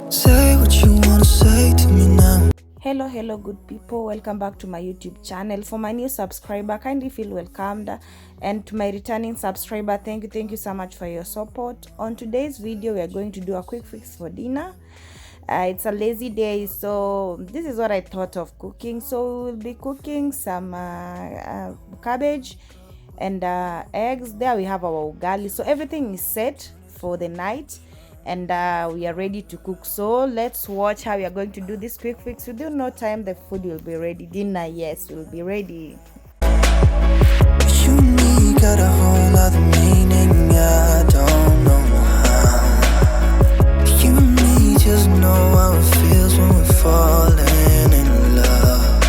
Say what you wanna say to me now. Hello good people, welcome back to my YouTube channel. For my new subscriber, kindly feel welcomed, and to my returning subscriber, thank you so much for your support. On today's video, we are going to do a quick fix for dinner. It's a lazy day, so this is what I thought of cooking. So we'll be cooking some cabbage and eggs. There we have our ugali, so everything is set for the night, and we are ready to cook. So let's watch how we are going to do this quick fix. Within no time the food will be ready. Dinner, yes, will be ready. You and me got a whole other meaning, I don't know how. You and me just know how it feels when we're falling in love.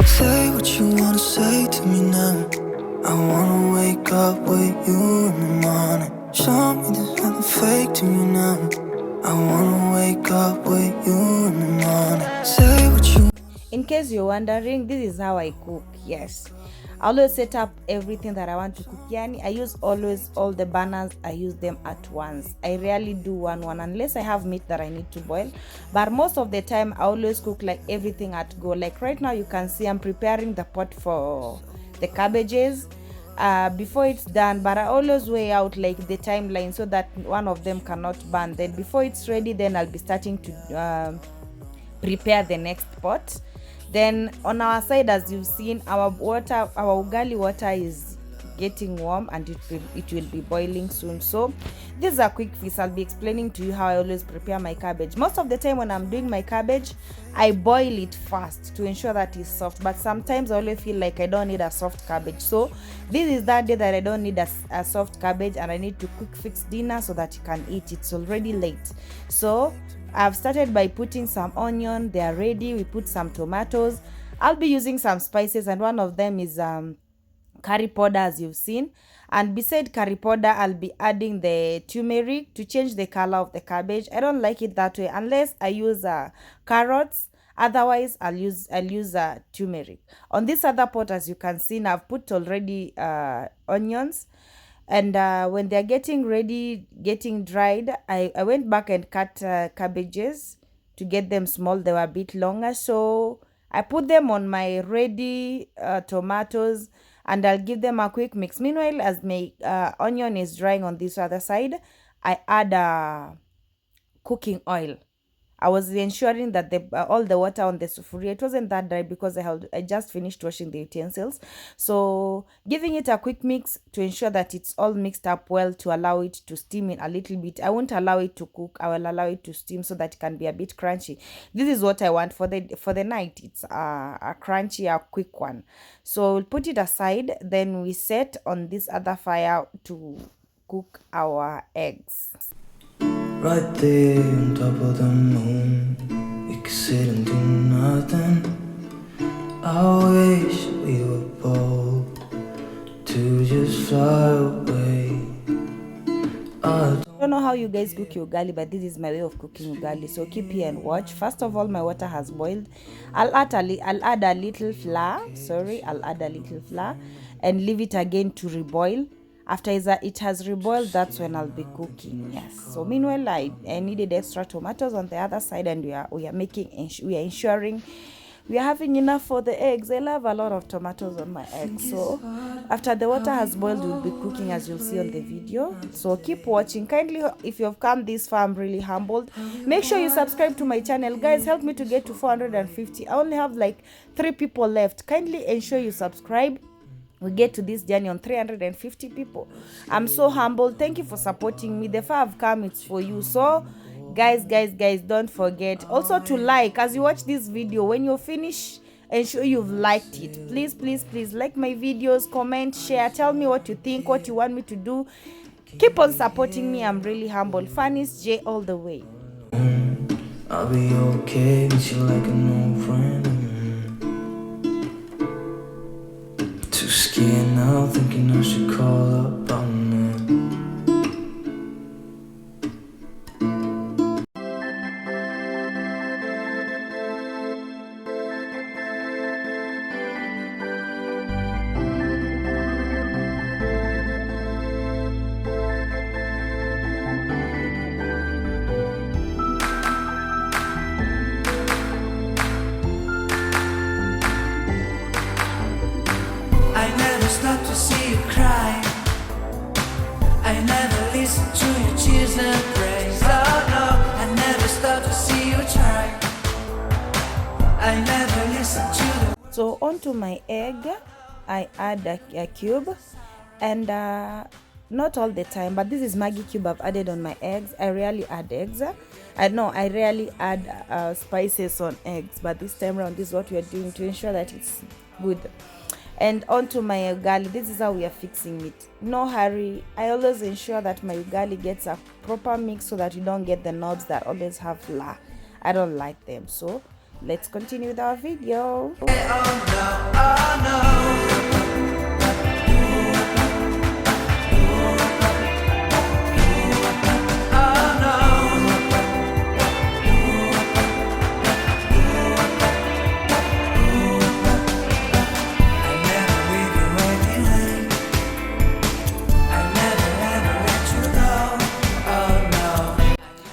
Say what you wanna say to me now. I wanna wake up with you in the morning. Show me there's nothing fake to you now. I wanna wake up with you in the morning. Say what you. In case you're wondering, this is how I cook. Yes, I always set up everything that I want to cook. Yani, I use always all the burners. I use them at once. I rarely do one unless I have meat that I need to boil. But most of the time, I always cook like everything at go. Like right now, you can see I'm preparing the pot for the cabbages. Before it's done, but I always weigh out like the timeline so that one of them cannot burn. Then before it's ready, then I'll be starting to prepare the next pot. Then on our side, as you've seen, our ugali water is getting warm, and it will be boiling soon. So this is a quick fix. I'll be explaining to you how I always prepare my cabbage. Most of the time when I'm doing my cabbage, I boil it first to ensure that it's soft, but sometimes I always feel like I don't need a soft cabbage. So this is that day that I don't need a soft cabbage, and I need to quick fix dinner so that you can eat. It's already late. So I've started by putting some onion. They are ready. We put some tomatoes. I'll be using some spices, and one of them is curry powder, as you've seen. And beside curry powder, I'll be adding the turmeric to change the color of the cabbage. I don't like it that way unless I use carrots. Otherwise, I'll use turmeric. On this other pot, as you can see, now I've put already onions. And when they're getting ready, getting dried, I went back and cut cabbages to get them small. They were a bit longer, so I put them on my ready tomatoes, and I'll give them a quick mix. Meanwhile, as my onion is drying on this other side, I add cooking oil. I was ensuring that all the water on the sufuria, it wasn't that dry because I just finished washing the utensils. So giving it a quick mix to ensure that it's all mixed up well, to allow it to steam in a little bit. I won't allow it to cook. I will allow it to steam so that it can be a bit crunchy. This is what I want for the night. It's a crunchy, a quick one. So we'll put it aside. Then we set on this other fire to cook our eggs. Right there on top of the moon, we could sit and do nothing. I wish we were bold to just fly away. I don't know how you guys cook your ugali, but this is my way of cooking ugali. So keep here and watch. First of all, my water has boiled. I'll add a little flour. I'll add a little flour and leave it again to reboil. After it has reboiled, that's when I'll be cooking. Yes. So meanwhile, I needed extra tomatoes on the other side, and we are ensuring we are having enough for the eggs. I love a lot of tomatoes on my eggs. So after the water has boiled, we'll be cooking, as you'll see on the video. So keep watching. Kindly, if you've come this far, I'm really humbled. Make sure you subscribe to my channel. Guys, help me to get to 450. I only have like 3 people left. Kindly ensure you subscribe. We get to this journey on 350 people. I'm so humbled. Thank you for supporting me. The far I've come, it's for you. So guys, don't forget also to like as you watch this video. When you finish, ensure you've liked it. Please like my videos, comment, share, tell me what you think, what you want me to do. Keep on supporting me. I'm really humbled. Fanny's J all the way. I'll be okay with you like an old friend. Too scared now, thinking I should call up on man. onto my egg, I add a cube, and not all the time, but this is Maggi cube I've added on my eggs. I rarely add eggs. I rarely add spices on eggs, but this time around, this is what we are doing to ensure that it's good. And onto my ugali. This is how we are fixing it. No hurry. I always ensure that my ugali gets a proper mix so that you don't get the knobs that always have flour. I don't like them. So let's continue with our video.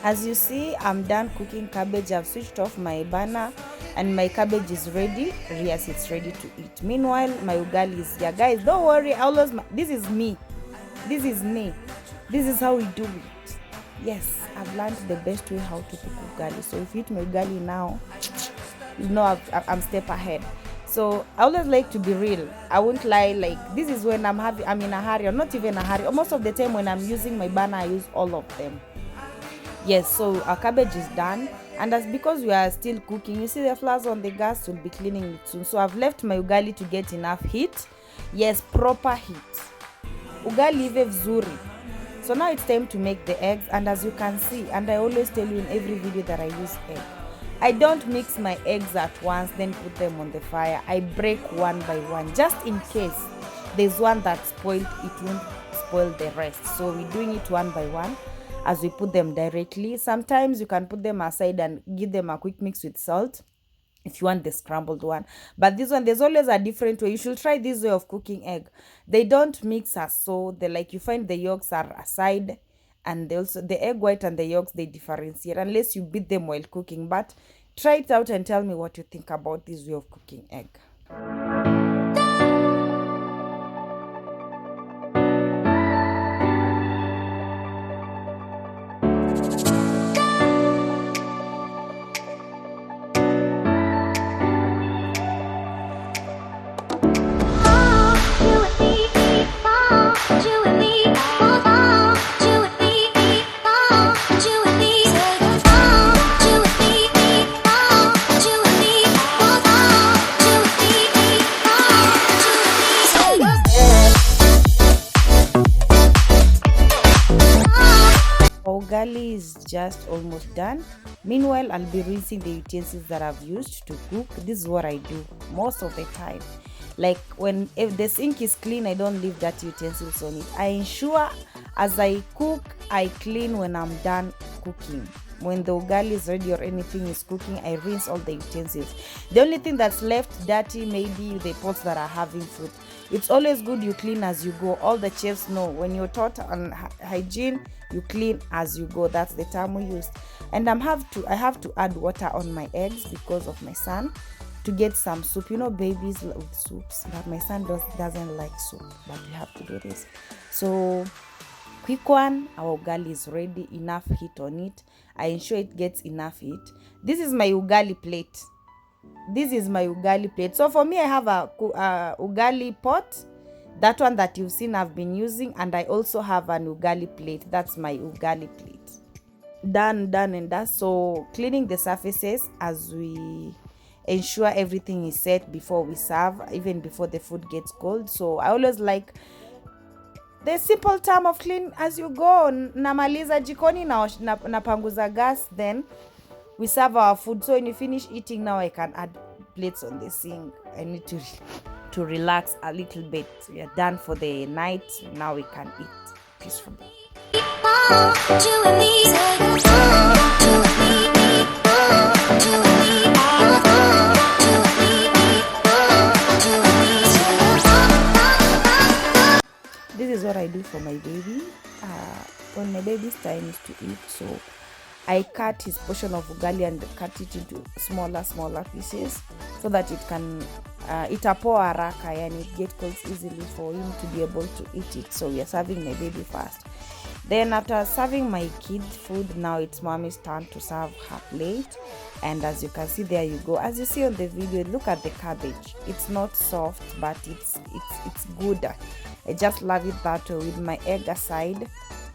As you see, I'm done cooking cabbage. I've switched off my burner and my cabbage is ready. Yes, it's ready to eat. Meanwhile, my ugali is here. Guys, don't worry. This is me. This is me. This is how we do it. Yes, I've learned the best way how to cook ugali. So if you eat my ugali now, you know I'm step ahead. So I always like to be real. I won't lie. Like, this is when I'm in a hurry, or not even a hurry. Most of the time when I'm using my burner, I use all of them. Yes, so our cabbage is done, and that's because we are still cooking. You see the flowers on the gas, we'll be cleaning it soon. So I've left my ugali to get enough heat. Yes, proper heat. Ugali ive vizuri. So now it's time to make the eggs, and as you can see, and I always tell you in every video that I use egg, I don't mix my eggs at once then put them on the fire. I break one by one, just in case there's one that's spoiled, it won't spoil the rest. So we're doing it one by one as we put them directly. Sometimes you can put them aside and give them a quick mix with salt if you want the scrambled one. But this one, there's always a different way. You should try this way of cooking egg. They don't mix as so. They, like, you find the yolks are aside, and they also, the egg white and the yolks, they differentiate unless you beat them while cooking. But try it out and tell me what you think about this way of cooking egg. Ugali is just almost done. Meanwhile, I'll be rinsing the utensils that I've used to cook. This is what I do most of the time. Like, if the sink is clean, I don't leave dirty utensils on it. I ensure as I cook, I clean when I'm done cooking. When the ugali is ready or anything is cooking, I rinse all the utensils. The only thing that's left dirty may be the pots that are having food. It's always good you clean as you go. All the chefs know when you're taught on hygiene, you clean as you go. That's the term we use. And I have to add water on my eggs because of my son, to get some soup. You know, babies with soups, but my son doesn't like soup, but we have to do this. So quick one, our ugali is ready, enough heat on it. I ensure it gets enough heat. This is my ugali plate. So for me, I have a ugali pot, that one that you've seen I've been using, and I also have an ugali plate. That's my ugali plate. Done and done. So cleaning the surfaces as we ensure everything is set before we serve, even before the food gets cold. So I always like the simple term of clean as you go. Namaliza jikoni napanguza gas, then we serve our food. So when you finish eating, now I can add plates on the sink. I need to relax a little bit. We are done for the night. Now we can eat peacefully. This is what I do for my baby. When my baby's time is to eat, so I cut his portion of ugali and cut it into smaller pieces so that it can itapoa haraka, and it get cold easily for him to be able to eat it. So we are serving my baby first. Then after serving my kids food, now it's mommy's turn to serve her plate. And as you can see, there you go. As you see on the video, look at the cabbage. It's not soft, but it's good. I just love it that way with my egg aside.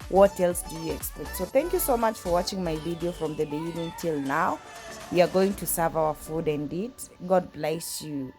What else do you expect? So thank you so much for watching my video from the beginning till now. We are going to serve our food and eat. God bless you.